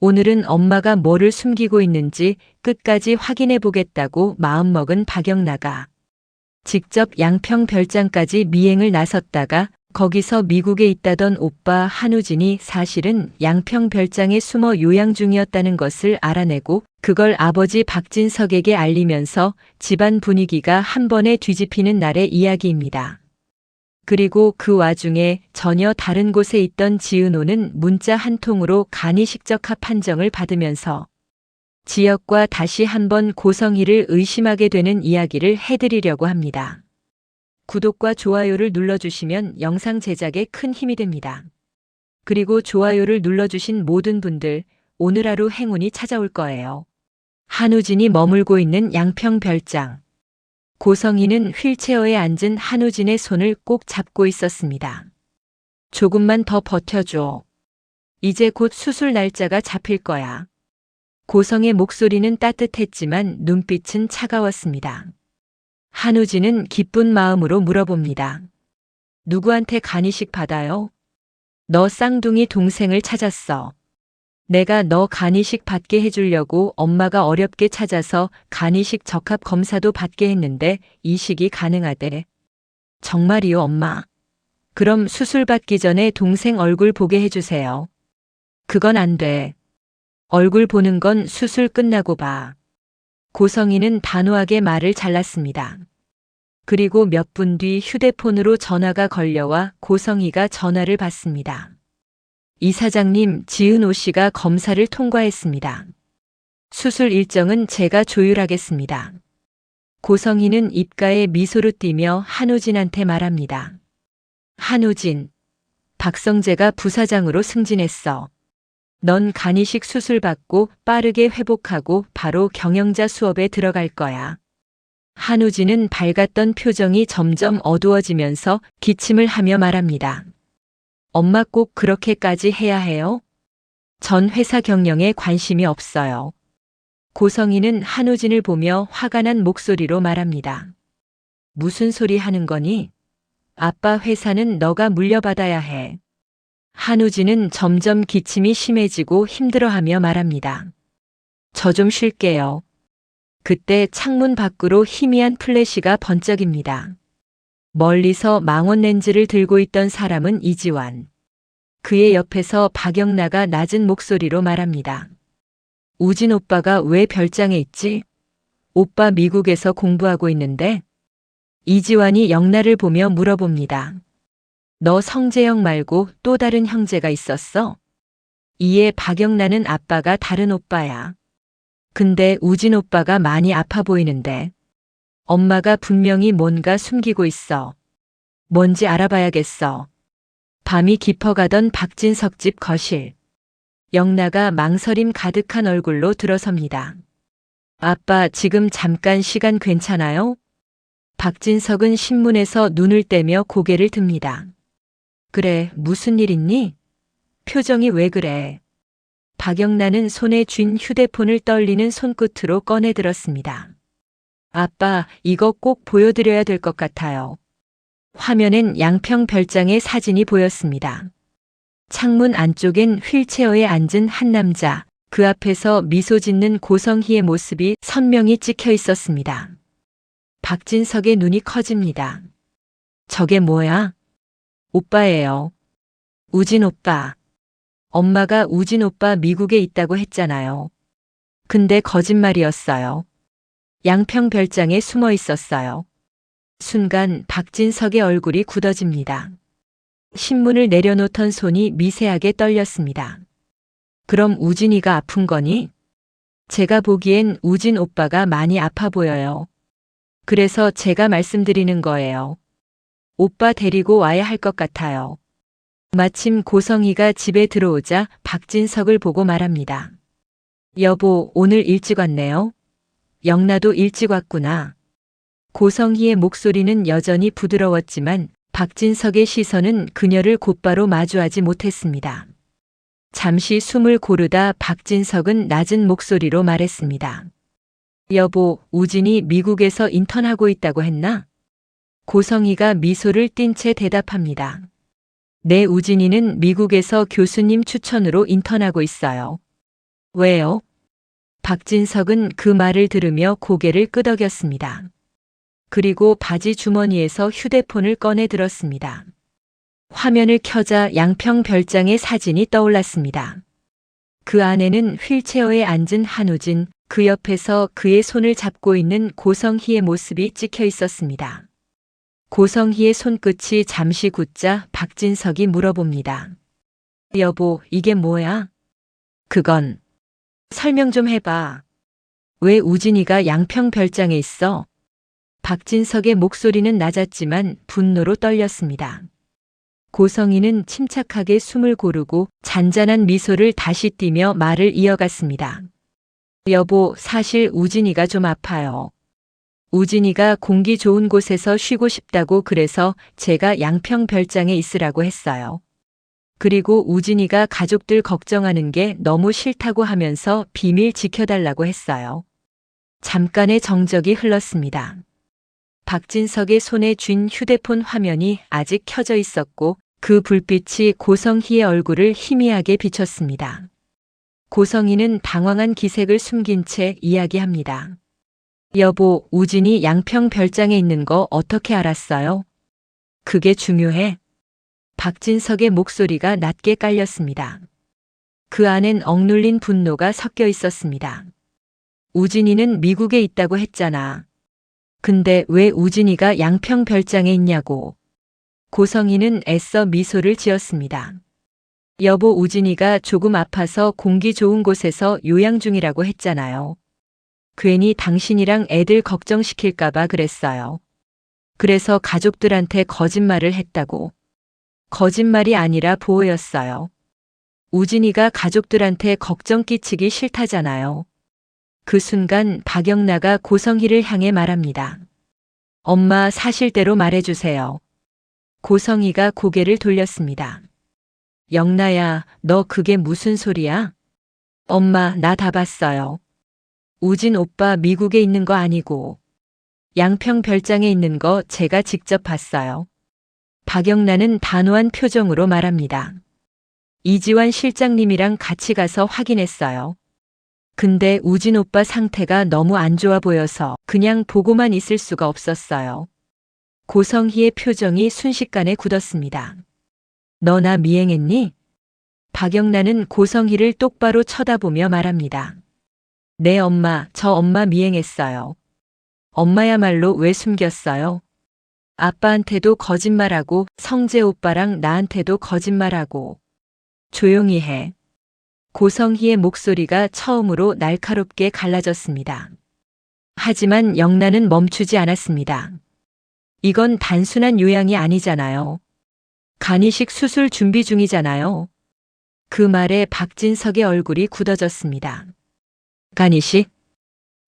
오늘은 엄마가 뭐를 숨기고 있는지 끝까지 확인해 보겠다고 마음먹은 박영나가 직접 양평 별장까지 미행을 나섰다가 거기서 미국에 있다던 오빠 한우진이 사실은 양평 별장에 숨어 요양 중이었다는 것을 알아내고 그걸 아버지 박진석에게 알리면서 집안 분위기가 한 번에 뒤집히는 날의 이야기입니다. 그리고 그 와중에 전혀 다른 곳에 있던 지은호는 문자 한 통으로 간이식적합 판정을 받으면서 지역과 다시 한번 고성희를 의심하게 되는 이야기를 해드리려고 합니다. 구독과 좋아요를 눌러주시면 영상 제작에 큰 힘이 됩니다. 그리고 좋아요를 눌러주신 모든 분들 오늘 하루 행운이 찾아올 거예요. 한우진이 머물고 있는 양평 별장. 고성희는 휠체어에 앉은 한우진의 손을 꼭 잡고 있었습니다. 조금만 더 버텨줘. 이제 곧 수술 날짜가 잡힐 거야. 고성의 목소리는 따뜻했지만 눈빛은 차가웠습니다. 한우진은 기쁜 마음으로 물어봅니다. 누구한테 간이식 받아요? 너 쌍둥이 동생을 찾았어. 내가 너 간이식 받게 해주려고 엄마가 어렵게 찾아서 간이식 적합 검사도 받게 했는데 이식이 가능하대. 정말이요, 엄마? 그럼 수술 받기 전에 동생 얼굴 보게 해주세요. 그건 안 돼. 얼굴 보는 건 수술 끝나고 봐. 고성희는 단호하게 말을 잘랐습니다. 그리고 몇 분 뒤 휴대폰으로 전화가 걸려와 고성희가 전화를 받습니다. 이사장님, 지은호 씨가 검사를 통과했습니다. 수술 일정은 제가 조율하겠습니다. 고성희는 입가에 미소를 띠며 한우진한테 말합니다. 한우진, 박성재가 부사장으로 승진했어. 넌 간이식 수술 받고 빠르게 회복하고 바로 경영자 수업에 들어갈 거야. 한우진은 밝았던 표정이 점점 어두워지면서 기침을 하며 말합니다. 엄마 꼭 그렇게까지 해야 해요? 전 회사 경영에 관심이 없어요. 고성희는 한우진을 보며 화가 난 목소리로 말합니다. 무슨 소리 하는 거니? 아빠 회사는 너가 물려받아야 해. 한우진은 점점 기침이 심해지고 힘들어하며 말합니다. 저 좀 쉴게요. 그때 창문 밖으로 희미한 플래시가 번쩍입니다. 멀리서 망원 렌즈를 들고 있던 사람은 이지환. 그의 옆에서 박영나가 낮은 목소리로 말합니다. 우진 오빠가 왜 별장에 있지? 오빠 미국에서 공부하고 있는데? 이지환이 영나를 보며 물어봅니다. 너 성재형 말고 또 다른 형제가 있었어? 이에 박영나는 아빠가 다른 오빠야. 근데 우진 오빠가 많이 아파 보이는데. 엄마가 분명히 뭔가 숨기고 있어. 뭔지 알아봐야겠어. 밤이 깊어가던 박진석 집 거실. 영나가 망설임 가득한 얼굴로 들어섭니다. 아빠, 지금 잠깐 시간 괜찮아요? 박진석은 신문에서 눈을 떼며 고개를 듭니다. 그래, 무슨 일 있니? 표정이 왜 그래? 박영나는 손에 쥔 휴대폰을 떨리는 손끝으로 꺼내 들었습니다. 아빠, 이거 꼭 보여드려야 될 것 같아요. 화면엔 양평 별장의 사진이 보였습니다. 창문 안쪽엔 휠체어에 앉은 한 남자, 그 앞에서 미소 짓는 고성희의 모습이 선명히 찍혀 있었습니다. 박진석의 눈이 커집니다. 저게 뭐야? 오빠예요. 우진 오빠. 엄마가 우진 오빠 미국에 있다고 했잖아요. 근데 거짓말이었어요. 양평 별장에 숨어 있었어요. 순간 박진석의 얼굴이 굳어집니다. 신문을 내려놓던 손이 미세하게 떨렸습니다. 그럼 우진이가 아픈 거니? 제가 보기엔 우진 오빠가 많이 아파 보여요. 그래서 제가 말씀드리는 거예요. 오빠 데리고 와야 할 것 같아요. 마침 고성희가 집에 들어오자 박진석을 보고 말합니다. 여보, 오늘 일찍 왔네요. 영나도 일찍 왔구나. 고성희의 목소리는 여전히 부드러웠지만 박진석의 시선은 그녀를 곧바로 마주하지 못했습니다. 잠시 숨을 고르다 박진석은 낮은 목소리로 말했습니다. 여보, 우진이 미국에서 인턴하고 있다고 했나? 고성희가 미소를 띤 채 대답합니다. 네, 우진이는 미국에서 교수님 추천으로 인턴하고 있어요. 왜요? 박진석은 그 말을 들으며 고개를 끄덕였습니다. 그리고 바지 주머니에서 휴대폰을 꺼내 들었습니다. 화면을 켜자 양평 별장의 사진이 떠올랐습니다. 그 안에는 휠체어에 앉은 한우진, 그 옆에서 그의 손을 잡고 있는 고성희의 모습이 찍혀 있었습니다. 고성희의 손끝이 잠시 굳자 박진석이 물어봅니다. 여보, 이게 뭐야? 그건. 설명 좀 해봐. 왜 우진이가 양평 별장에 있어? 박진석의 목소리는 낮았지만 분노로 떨렸습니다. 고성희는 침착하게 숨을 고르고 잔잔한 미소를 다시 띠며 말을 이어갔습니다. 여보, 사실 우진이가 좀 아파요. 우진이가 공기 좋은 곳에서 쉬고 싶다고 그래서 제가 양평 별장에 있으라고 했어요. 그리고 우진이가 가족들 걱정하는 게 너무 싫다고 하면서 비밀 지켜달라고 했어요. 잠깐의 정적이 흘렀습니다. 박진석의 손에 쥔 휴대폰 화면이 아직 켜져 있었고 그 불빛이 고성희의 얼굴을 희미하게 비췄습니다. 고성희는 당황한 기색을 숨긴 채 이야기합니다. 여보, 우진이 양평 별장에 있는 거 어떻게 알았어요? 그게 중요해. 박진석의 목소리가 낮게 깔렸습니다. 그 안엔 억눌린 분노가 섞여 있었습니다. 우진이는 미국에 있다고 했잖아. 근데 왜 우진이가 양평 별장에 있냐고. 고성희는 애써 미소를 지었습니다. 여보, 우진이가 조금 아파서 공기 좋은 곳에서 요양 중이라고 했잖아요. 괜히 당신이랑 애들 걱정시킬까봐 그랬어요. 그래서 가족들한테 거짓말을 했다고. 거짓말이 아니라 보호였어요. 우진이가 가족들한테 걱정 끼치기 싫다잖아요. 그 순간 박영나가 고성희를 향해 말합니다. 엄마, 사실대로 말해주세요. 고성희가 고개를 돌렸습니다. 영나야, 너 그게 무슨 소리야? 엄마, 나 다 봤어요. 우진 오빠 미국에 있는 거 아니고 양평 별장에 있는 거 제가 직접 봤어요. 박영란은 단호한 표정으로 말합니다. 이지환 실장님이랑 같이 가서 확인했어요. 근데 우진 오빠 상태가 너무 안 좋아 보여서 그냥 보고만 있을 수가 없었어요. 고성희의 표정이 순식간에 굳었습니다. 너 나 미행했니? 박영란은 고성희를 똑바로 쳐다보며 말합니다. 네 엄마, 저 엄마 미행했어요. 엄마야말로 왜 숨겼어요? 아빠한테도 거짓말하고 성재 오빠랑 나한테도 거짓말하고. 조용히 해. 고성희의 목소리가 처음으로 날카롭게 갈라졌습니다. 하지만 영란은 멈추지 않았습니다. 이건 단순한 요양이 아니잖아요. 간이식 수술 준비 중이잖아요. 그 말에 박진석의 얼굴이 굳어졌습니다. 간이식?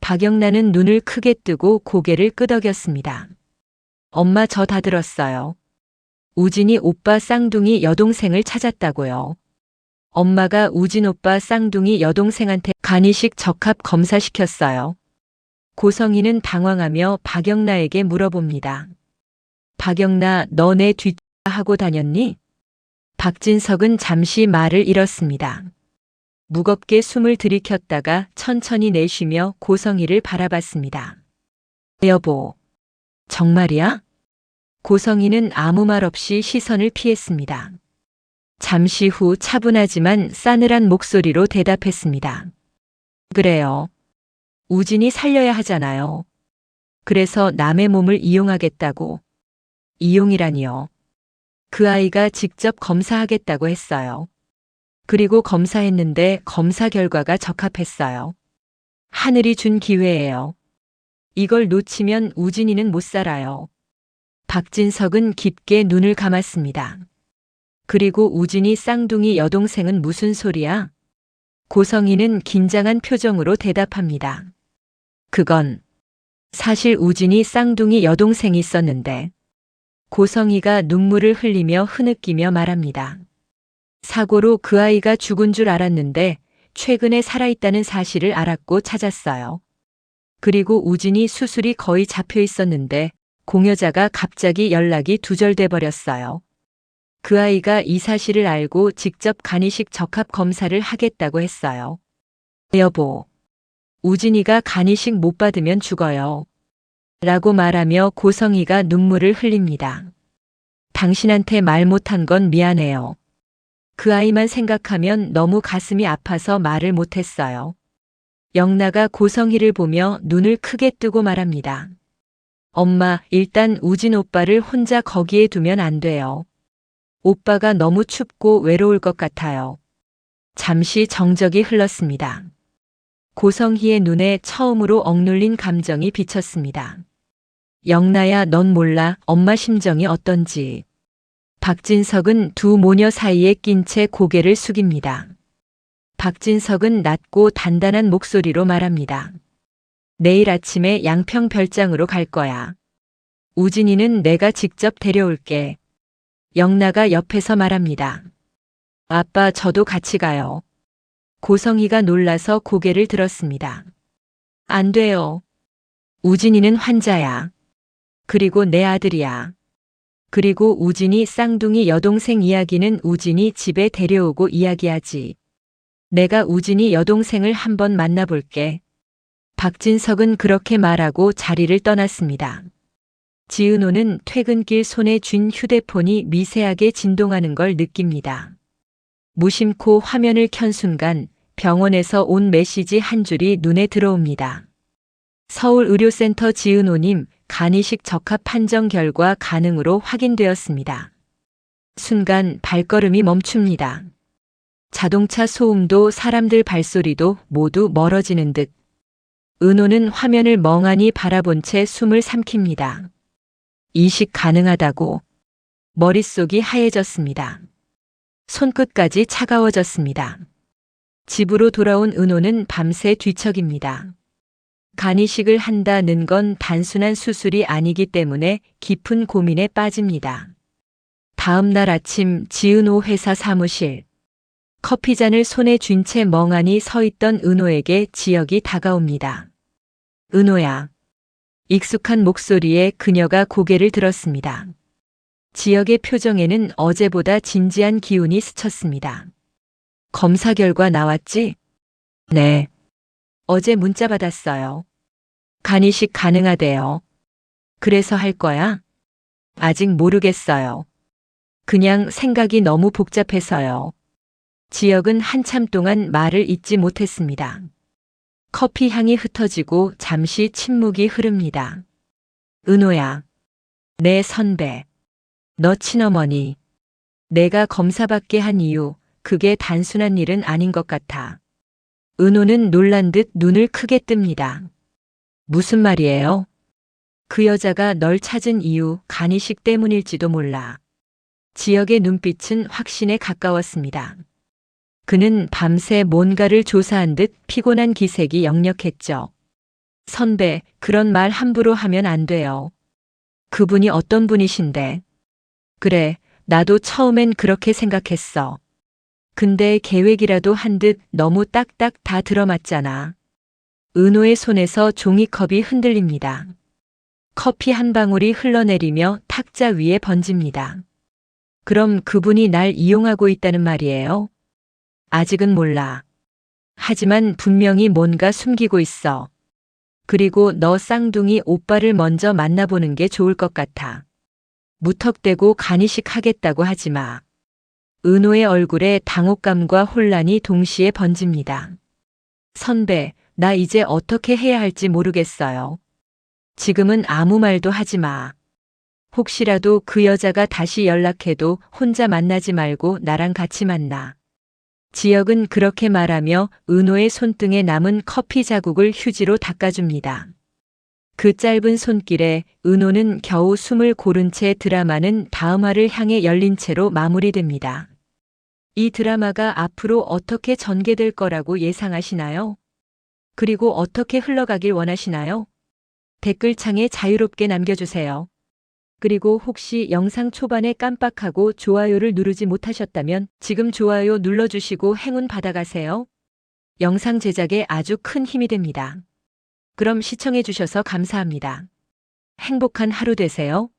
박영란은 눈을 크게 뜨고 고개를 끄덕였습니다. 엄마, 저 다 들었어요. 우진이 오빠 쌍둥이 여동생을 찾았다고요. 엄마가 우진 오빠 쌍둥이 여동생한테 간이식 적합 검사시켰어요. 고성희는 당황하며 박영나에게 물어봅니다. 박영나, 너 내 뒷하고 다녔니? 박진석은 잠시 말을 잃었습니다. 무겁게 숨을 들이켰다가 천천히 내쉬며 고성희를 바라봤습니다. 여보, 정말이야? 고성희는 아무 말 없이 시선을 피했습니다. 잠시 후 차분하지만 싸늘한 목소리로 대답했습니다. 그래요. 우진이 살려야 하잖아요. 그래서 남의 몸을 이용하겠다고. 이용이라니요. 그 아이가 직접 검사하겠다고 했어요. 그리고 검사했는데 검사 결과가 적합했어요. 하늘이 준 기회예요. 이걸 놓치면 우진이는 못 살아요. 박진석은 깊게 눈을 감았습니다. 그리고 우진이 쌍둥이 여동생은 무슨 소리야? 고성희는 긴장한 표정으로 대답합니다. 그건 사실 우진이 쌍둥이 여동생이 있었는데. 고성희가 눈물을 흘리며 흐느끼며 말합니다. 사고로 그 아이가 죽은 줄 알았는데 최근에 살아있다는 사실을 알았고 찾았어요. 그리고 우진이 수술이 거의 잡혀 있었는데 공여자가 갑자기 연락이 두절돼 버렸어요. 그 아이가 이 사실을 알고 직접 간이식 적합 검사를 하겠다고 했어요. 여보, 우진이가 간이식 못 받으면 죽어요. 라고 말하며 고성희가 눈물을 흘립니다. 당신한테 말 못한 건 미안해요. 그 아이만 생각하면 너무 가슴이 아파서 말을 못했어요. 영나가 고성희를 보며 눈을 크게 뜨고 말합니다. 엄마, 일단 우진 오빠를 혼자 거기에 두면 안 돼요. 오빠가 너무 춥고 외로울 것 같아요. 잠시 정적이 흘렀습니다. 고성희의 눈에 처음으로 억눌린 감정이 비쳤습니다. 영나야, 넌 몰라 엄마 심정이 어떤지. 박진석은 두 모녀 사이에 낀 채 고개를 숙입니다. 박진석은 낮고 단단한 목소리로 말합니다. 내일 아침에 양평 별장으로 갈 거야. 우진이는 내가 직접 데려올게. 영나가 옆에서 말합니다. 아빠, 저도 같이 가요. 고성희가 놀라서 고개를 들었습니다. 안 돼요. 우진이는 환자야. 그리고 내 아들이야. 그리고 우진이 쌍둥이 여동생 이야기는 우진이 집에 데려오고 이야기하지. 내가 우진이 여동생을 한번 만나볼게. 박진석은 그렇게 말하고 자리를 떠났습니다. 지은호는 퇴근길 손에 쥔 휴대폰이 미세하게 진동하는 걸 느낍니다. 무심코 화면을 켠 순간 병원에서 온 메시지 한 줄이 눈에 들어옵니다. 서울의료센터 지은호님, 간이식 적합 판정 결과 가능으로 확인되었습니다. 순간 발걸음이 멈춥니다. 자동차 소음도 사람들 발소리도 모두 멀어지는 듯. 은호는 화면을 멍하니 바라본 채 숨을 삼킵니다. 이식 가능하다고. 머릿속이 하얘졌습니다. 손끝까지 차가워졌습니다. 집으로 돌아온 은호는 밤새 뒤척입니다. 간이식을 한다는 건 단순한 수술이 아니기 때문에 깊은 고민에 빠집니다. 다음 날 아침 지은호 회사 사무실. 커피잔을 손에 쥔 채 멍하니 서 있던 은호에게 지혁이 다가옵니다. 은호야. 익숙한 목소리에 그녀가 고개를 들었습니다. 지혁의 표정에는 어제보다 진지한 기운이 스쳤습니다. 검사 결과 나왔지? 네. 어제 문자 받았어요. 간이식 가능하대요. 그래서 할 거야? 아직 모르겠어요. 그냥 생각이 너무 복잡해서요. 지혁은 한참 동안 말을 잇지 못했습니다. 커피 향이 흩어지고 잠시 침묵이 흐릅니다. 은호야. 내 선배. 너 친어머니. 내가 검사받게 한 이유, 그게 단순한 일은 아닌 것 같아. 은호는 놀란 듯 눈을 크게 뜹니다. 무슨 말이에요? 그 여자가 널 찾은 이유, 간이식 때문일지도 몰라. 지혁의 눈빛은 확신에 가까웠습니다. 그는 밤새 뭔가를 조사한 듯 피곤한 기색이 역력했죠. 선배, 그런 말 함부로 하면 안 돼요. 그분이 어떤 분이신데? 그래, 나도 처음엔 그렇게 생각했어. 근데 계획이라도 한 듯 너무 딱딱 다 들어맞잖아. 은호의 손에서 종이컵이 흔들립니다. 커피 한 방울이 흘러내리며 탁자 위에 번집니다. 그럼 그분이 날 이용하고 있다는 말이에요? 아직은 몰라. 하지만 분명히 뭔가 숨기고 있어. 그리고 너 쌍둥이 오빠를 먼저 만나보는 게 좋을 것 같아. 무턱대고 간이식 하겠다고 하지 마. 은호의 얼굴에 당혹감과 혼란이 동시에 번집니다. 선배, 나 이제 어떻게 해야 할지 모르겠어요. 지금은 아무 말도 하지 마. 혹시라도 그 여자가 다시 연락해도 혼자 만나지 말고 나랑 같이 만나. 지혁은 그렇게 말하며 은호의 손등에 남은 커피 자국을 휴지로 닦아줍니다. 그 짧은 손길에 은호는 겨우 숨을 고른 채 드라마는 다음 화를 향해 열린 채로 마무리됩니다. 이 드라마가 앞으로 어떻게 전개될 거라고 예상하시나요? 그리고 어떻게 흘러가길 원하시나요? 댓글창에 자유롭게 남겨주세요. 그리고 혹시 영상 초반에 깜빡하고 좋아요를 누르지 못하셨다면 지금 좋아요 눌러주시고 행운 받아가세요. 영상 제작에 아주 큰 힘이 됩니다. 그럼 시청해주셔서 감사합니다. 행복한 하루 되세요.